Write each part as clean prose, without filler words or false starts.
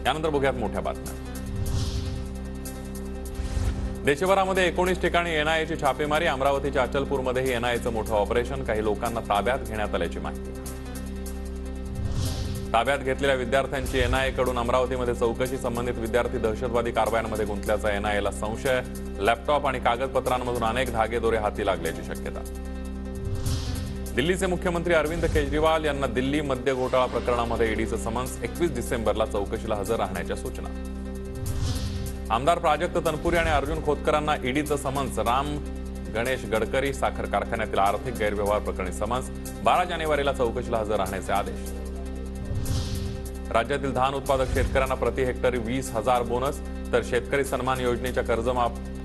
यानंतर बघूयात मोठ्या बातम्या। देशभरामध्ये 19 ठिकाणी एनआयएची छापेमारी। अमरावतीच्या अचलपूरमध्येही एनआयएचं मोठं ऑपरेशन। काही लोकांना ताब्यात घेण्यात आल्याची माहिती। ताब्यात घेतलेल्या विद्यार्थ्यांची एनआयएकडून अमरावतीमध्ये चौकशी। संबंधित विद्यार्थी दहशतवादी कारवायांमध्ये गुंतल्याचा एनआयएला संशय। लॅपटॉप आणि कागदपत्रांमधून अनेक धागेदोरे हाती लागल्याची शक्यता। दिल्लीचे मुख्यमंत्री अरविंद केजरीवाल यांना दिल्ली मद्य घोटाळा प्रकरणामध्ये ईडीचं समन्स। 21 डिसेंबरला चौकशीला हजर राहण्याच्या सूचना। आमदार प्राजक्त तनपुरी आणि अर्जुन खोतकरांना ईडीचं समन्स। राम गणेश गडकरी साखर कारखान्यातील आर्थिक गैरव्यवहार प्रकरणी समन्स। 12 जानेवारीला चौकशीला हजर राहण्याचे आदेश। राज्यातील धान उत्पादक शेतकऱ्यांना प्रति हेक्टरी 20,000 बोनस। तर शेतकरी सन्मान योजनेच्या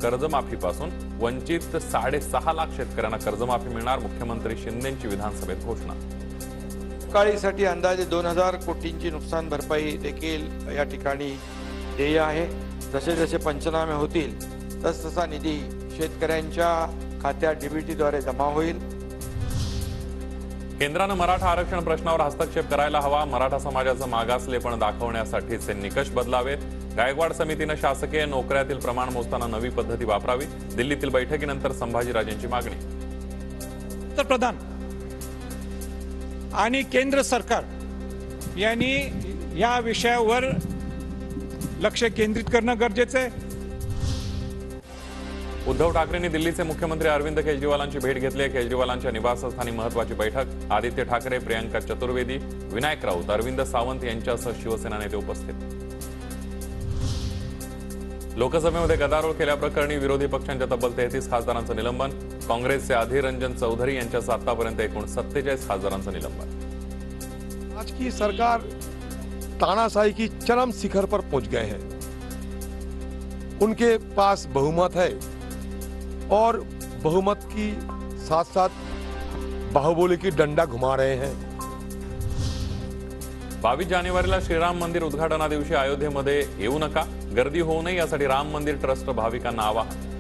कर्जमाफीपासून वंचित 6.5 लाख शेतकऱ्यांना कर्जमाफी मिळणार। मुख्यमंत्री शिंदेंची विधानसभेत घोषणा। काळीसाठी अंदाजे 2,000 कोटींची नुकसान भरपाई देखील या ठिकाणी देय आहे। जसे जसे पंचनामे होतील तसतसा निधी शेतकऱ्यांच्या खात्यात डीबीटीद्वारे जमा होईल। केंद्रानं मराठा आरक्षण प्रश्नावर हस्तक्षेप करायला हवा। मराठा समाजाचं मागासलेपण दाखवण्यासाठीचे निकष बदलावेत। गायकवाड समितीनं शासकीय नोकऱ्यातील प्रमाण मोजताना नवी पद्धती वापरावी। दिल्लीतील बैठकीनंतर संभाजीराजेंची मागणी। पंतप्रधान आणि केंद्र सरकार यांनी या विषयावर लक्ष केंद्रित करणं गरजेचं आहे। उद्धव ठाकरेंनी दिल्लीचे मुख्यमंत्री अरविंद केजरीवालांची भेट घेतली आहे। केजरीवालांच्या निवासस्थानी महत्त्वाची बैठक। आदित्य ठाकरे, प्रियंका चतुर्वेदी, विनायक राऊत, अरविंद सावंत यांच्यासह शिवसेना नेते उपस्थित। लोकसभेमध्ये गदारोळ केल्याप्रकरणी विरोधी पक्षांच्या तब्बल 33 खासदारांचं निलंबन। काँग्रेसचे अधीर रंजन चौधरी यांच्यासह आतापर्यंत एकूण 47 खासदारांचं निलंबन। आज की सरकार तानाशाही की चरम शिखर पर पहुंच गए हैं। उनके पास बहुमत है और बहुमत की साथ साथ बाहुबली की डंडा घुमा रहे हैं। 22 जानेवारीला श्रीराम मंदिर उद्घाटनादिवशी अयोध्येमध्ये येऊ नका। गर्दी होऊ नये यासाठी राम मंदिर ट्रस्ट भाविकांना आवाहन।